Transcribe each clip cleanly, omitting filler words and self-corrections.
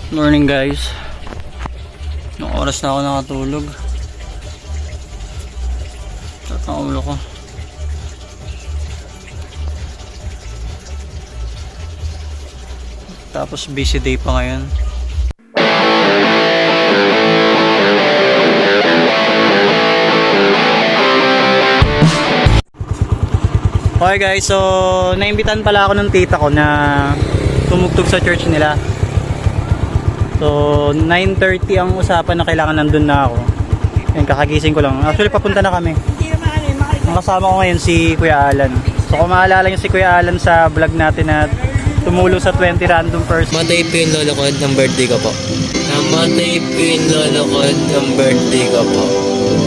Morning guys. Nung oras na ako nakatulog. Sakit ang ulo ko. Tapos busy day pa ngayon. Okay guys, so naimbitan pala ako ng tita ko na tumugtog sa church nila. So 9:30 ang usapan na kailangan nandun na ako. Yan, kakagising ko lang. Actually papunta na kami. Ang kasama ko ngayon si Kuya Alan. So kung maalala nyo si Kuya Alan sa vlog natin na tumulong sa 20 random person. Matay po yung lolo ko ng birthday ko po. Namatay po yung lolo ko ng birthday ko po.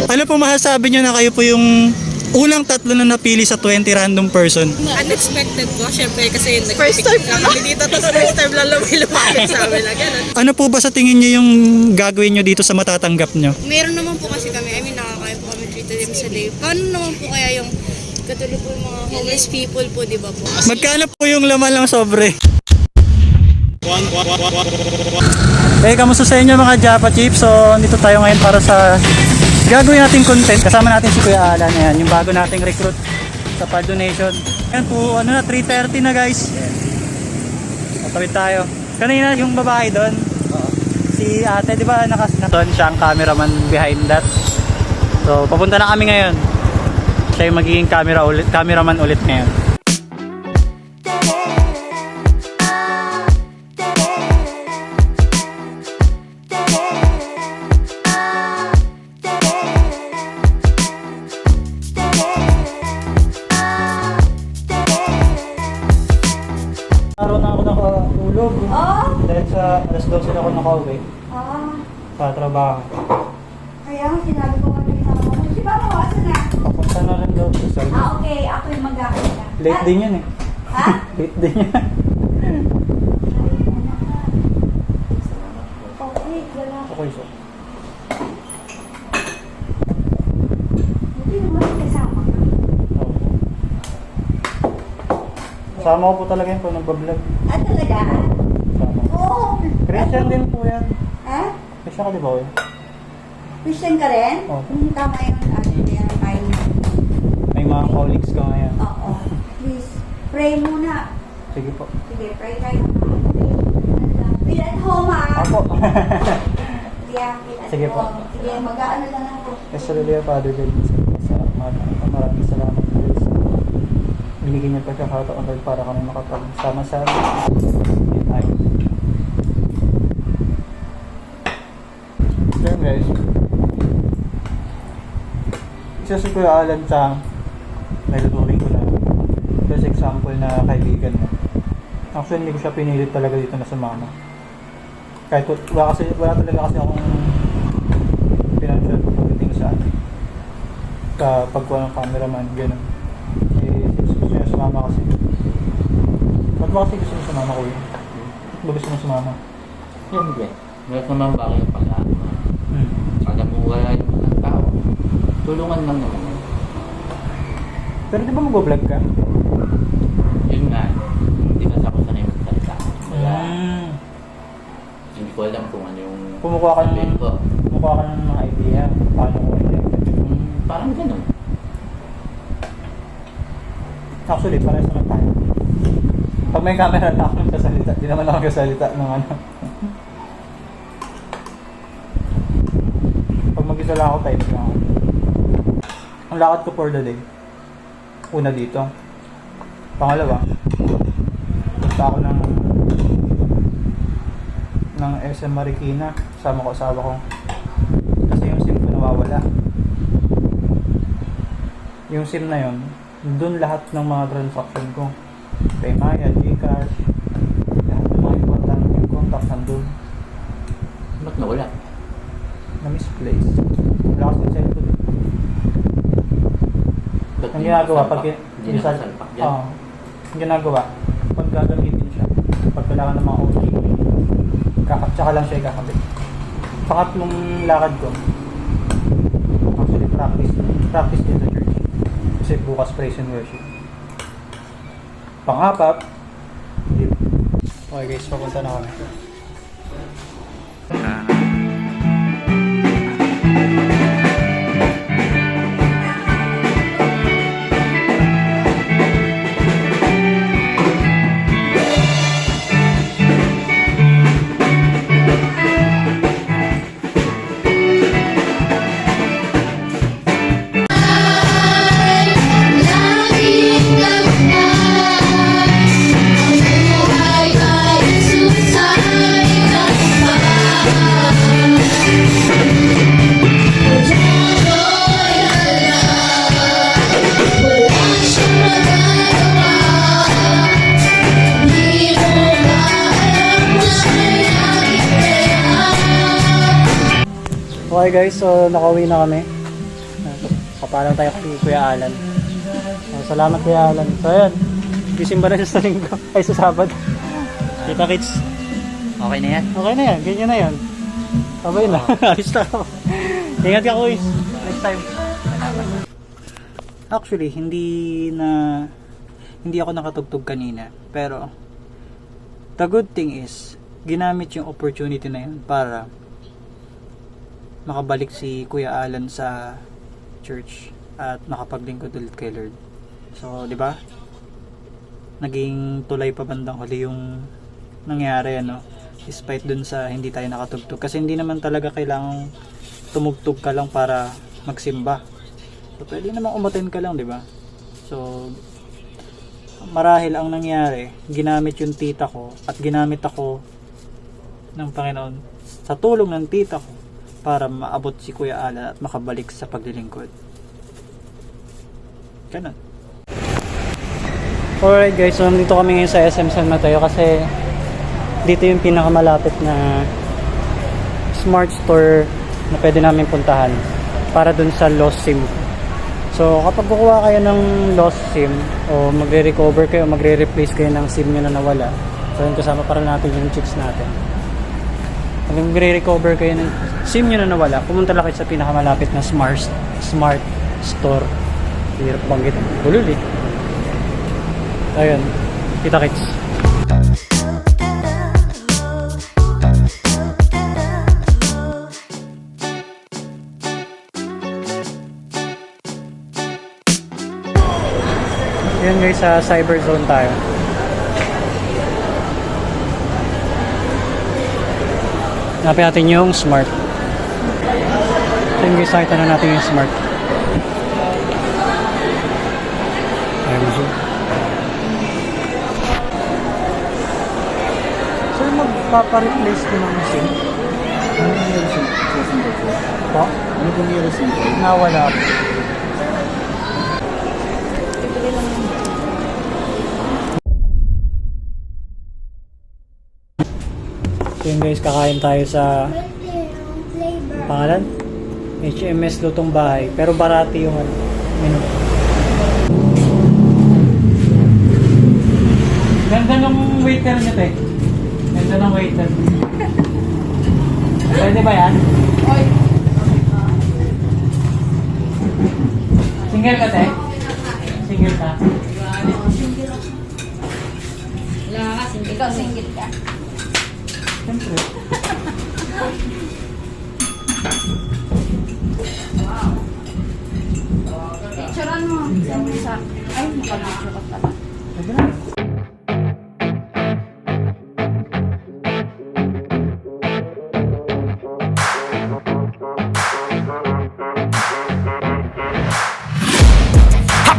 Ano po masasabi nyo na kayo po yung unang tatlo na napili sa 20 random person? Unexpected po, syempre kasi first time kami dito, tapos first time lang lumapit sa amin na gano'n. Ano po ba sa tingin nyo yung gagawin nyo dito sa matatanggap nyo? Meron naman po kasi kami, nakakain po kami 3 times a day. Paano naman po kaya yung katulad po yung mga homeless people po, di ba po? Magkano po yung laman ng sobre? Kamusta sa inyo mga Japa Chips? So, dito tayo ngayon para sa gagawin nating content. Kasama natin si Kuya Alan. Ayan, yung bago nating recruit sa Pad Donation. Ayan po, 3:30 na guys. Matawid tayo. Kanina yung babae doon, si ate, di ba, doon siya ang cameraman behind that. So, papunta na kami ngayon. Siya yung magiging cameraman ulit ngayon. Araw na ako nakatulog. Dahil sa alas 12 na ako nakauwi. Sa trabaho. Kaya sinabi ko kami sa ako. Si Papa, asan na? Papunta na rin daw sa service. Okay. Ako yung mag-aakit na. Late din yun eh. Ha? Late din yan. Okay, wala. Okay, so. Buti naman kasama ka. Kasama ko po talaga yun po nagbablog. Talaga? Kasama. Oo. Christian din po yan. Ha? Christian ka di ba yun? Christian ka rin? Oo. Tama yun. Ayun. May mga colleagues ka ngayon. Oo. Please, pray muna. Sige po. Sige, pray tayo. Be at home, ha? Ako. Yeah, be at Sige po. home. Sige, mag-aano lang ako. Esalilea Father God, sa maraming salamat po sa binigyan niyo pagkakataon para kami makapagsama sa ay. So guys, isa si Kuya Alan sa nailuturing ko na best example na kaibigan mo. Actually hindi ko siya pinilit talaga dito na sumama. Kahit wala talaga kasi akong financial pagdating sa pagkuha ng cameraman, gano'n. Gusto niya sumama kasi. Ba't ba kasi gusto niya sumama ko yun? Ba't ba gusto niya sumama? Hindi. Meron naman ba kayo pala? Alam mo wala yung mga tao. Tulungan lang naman yun. Pero di ba mag-vlog ka? Yun nga. Hindi na ako sanay magsalita. Wala. Hindi ko alam kung ano yung Kumukuha ka sabihin ko. ng mga idea. Paano ko Parang ganun. Actually, parehas naman tayo. Pag may camera na ako nagsasalita, di naman ako nagsasalita ng ano. Pag mag-isa lang ako, type lang ako. Ang lakad ko for the day. Una dito. Pangalawa, punta ako ng SM Marikina. Sama ko asawa ko. Kasi yung SIM ko nawawala. Yung SIM na yun, doon lahat ng mga transaction ko. Paymaya, Gcash, lahat ng mga important yung contact nandun. Ba't nawala? Na-misplace. Wala kasi yung cellphone. Ba't Ang ginagawa pag Hindi nakasalpak dyan. ang ginagawa pag gagamitin siya, pag kailangan ng mga OTP, tsaka lang siya ikakabit. Pangatlong lakad ko, actually practice din sa church. Kasi bukas praise and worship. Pang-apat, okay guys, papunta na kami. Okay guys, so nakauwi na kami. Kapalang tayo kay Kuya Alan. Salamat Kuya Alan. So ayan, gisimba na siya sa linggo. Ay sa Sabado. Kita kits. Okay na yan. Okay na yan, ganyan na yan. Sabay na, ayos na ako. Ingat ka Kuya. Next time. Actually, hindi ako nakatugtog kanina. Pero, the good thing is, ginamit yung opportunity na yun para makabalik si Kuya Alan sa church at makapaglingkod ulit kay Lord. So, di ba? Naging tulay pa bandang huli yung nangyari, ano? Despite dun sa hindi tayo nakatugtog. Kasi hindi naman talaga kailangang tumugtog ka lang para magsimba. So, pwede naman umaten ka lang, di ba? So, marahil ang nangyari, ginamit yung tita ko at ginamit ako ng Panginoon sa tulong ng tita ko para maabot si Kuya Alan at makabalik sa paglilingkod. Ganun. Alright guys, so nandito kami ngayon sa SM San Mateo kasi dito yung pinakamalapit na smart store na pwede namin puntahan para dun sa lost SIM. So kapag kukuha kayo ng lost SIM o magre-recover kayo, magre-replace kayo ng SIM nyo na nawala, so yun kasama para natin yung chicks natin. Pag magre-recover kayo ng SIM nyo na nawala, pumunta lang kayo sa pinakamalapit na smart store. Hirap banggit. Bulol eh. Ayun. Kita kits. Ayun guys, sa cyber zone tayo. Hanapin natin yung smart. So yung guys, nakita na natin yung smart. Ayun so. So magpapareplace ko ng SIM. Ano nangyari sa SIM? Po? Ano nangyari sa SIM? Nawala. So yun guys, kakain tayo sa pangalan? HMS Lutong Bahay. Pero barati yung menu. Ganda ng waiter niya, te. Ganda ng waiter. Pwede ba yan? Oy. Single ka, te? Single ka? Wala ka, singgit. Ikaw, singgit ka. Siyempre. Picturean mo. Siyempre sa... Ay, nakalagyo ka pala. Pwede na.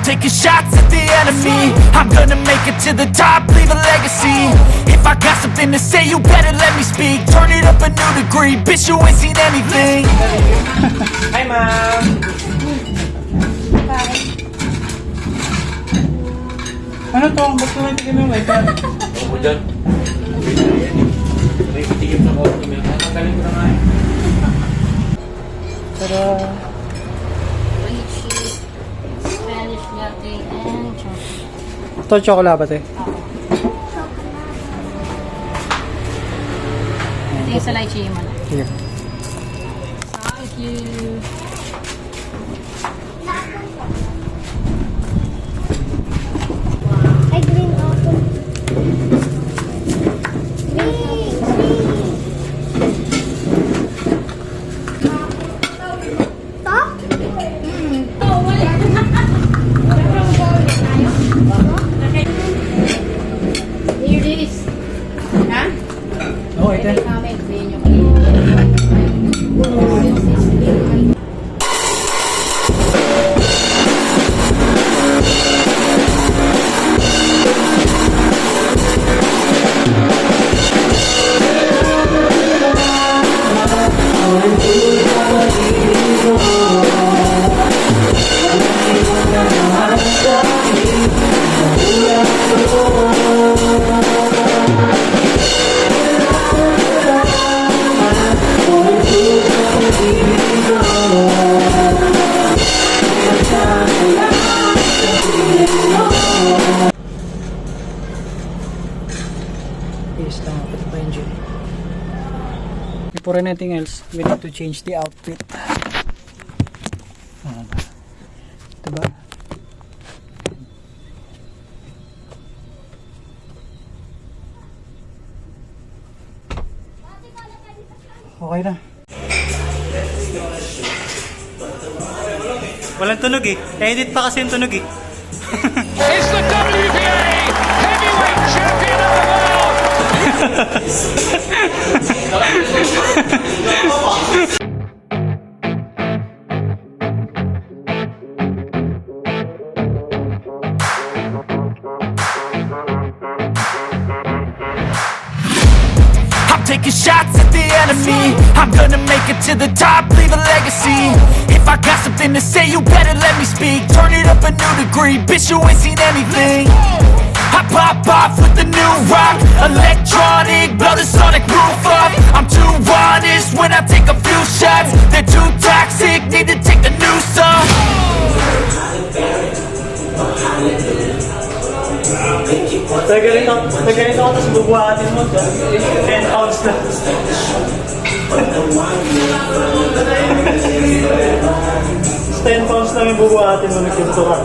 Taking shots at the enemy. I'm gonna make it to the top, leave a legacy. If I got something to say, you better let me speak. Turn it up a new degree, bitch, you ain't seen anything. Hi, ma'am! Ano to? Ba't ko natikin yung waiter? Ako dyan. May patikim sa customer. Natanggalin ko na nga. Tada! Spanish latte and chocolate. Ito chocolate, te. Ito yung sa lychee mo na. Sige. Thank you. Ay, green apple. Green. natin. Yes, tama. Pati pa engine. Before anything else, we need to change the outfit. Diba? Okay na. Walang tunog eh. Edit pa kasi yung tunog eh. It's the WBA Heavyweight Champion of the World! I'm taking shots at the enemy. I'm gonna make it to the top, leave a legacy. If I got something to say, you better let me speak. Turn it up a new degree, bitch, you ain't seen anything. I pop off with the new rock, electronic, blow the sonic roof up. I'm too honest when I take a few shots. They're too toxic, need to take the noose off. Nagalit ako tapos bubuhatin mo siya. 10 pounds na. 10 pounds lang yung bubuhatin mo, nagkinto ka.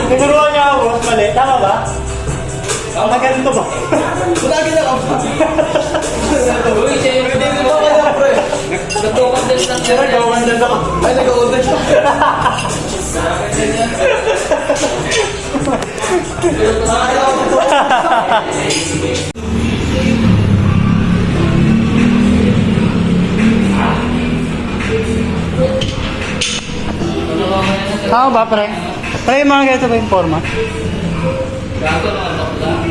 Tinuruan niya ako, mali. Tama ba? Naganito ba? Lagi na ako. Nag-gawandal ako. Ay, nag-order siya. Tama ba, pre? Pre, yung mga ganito ba yung forma? Gago na anak lang.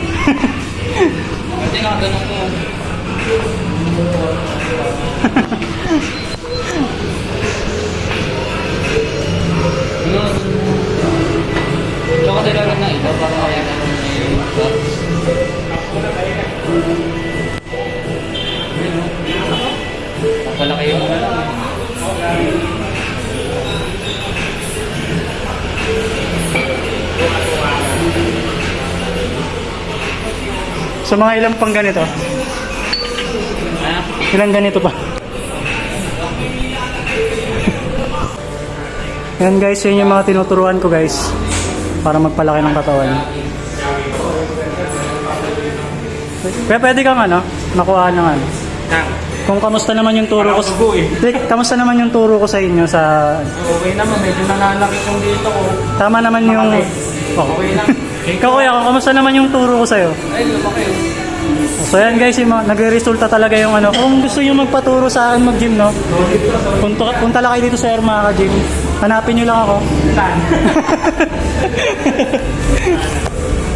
Kasi nga ganun ko. Yun. Tsaka kailangan na ito para kaya naman yung box. Napalaki yung mga lang. So mga ilang pang ganito? Ilang ganito pa? Yan guys, yun yung mga tinuturuan ko guys para magpalaki ng katawan. Kaya pwede kang nakuha ng Kung kamusta naman yung turo ko kamusta naman yung turo ko sa inyo sa Okay naman, medyo nananakit yung dito ko. tama naman yung Okay lang. Ikaw kuya, kamusta naman yung turo ko sa'yo? Ay, lumaki. So yan guys, yung nagre-resulta talaga yung kung gusto nyo magpaturo sa akin mag-gym, no? Punta lang kayo dito sa Erma Gym. Hanapin nyo lang ako.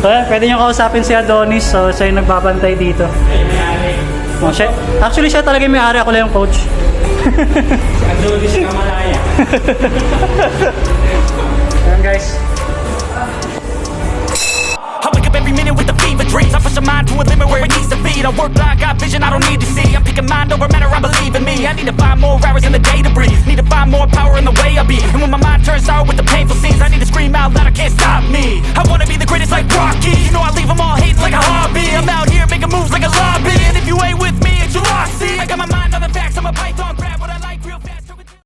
So yan, pwede nyo kausapin si Adonis. So siya yung nagbabantay dito. Oh, actually siya talaga yung may-ari, ako lang yung coach. Si Adonis Kamalaya. Yan guys. I wake up every minute with the fever dreams. I push my mind to a limit where it needs to be. I work blind, got vision I don't need to see. I'm picking mind over matter, I believe in me. I need to find more hours in the day to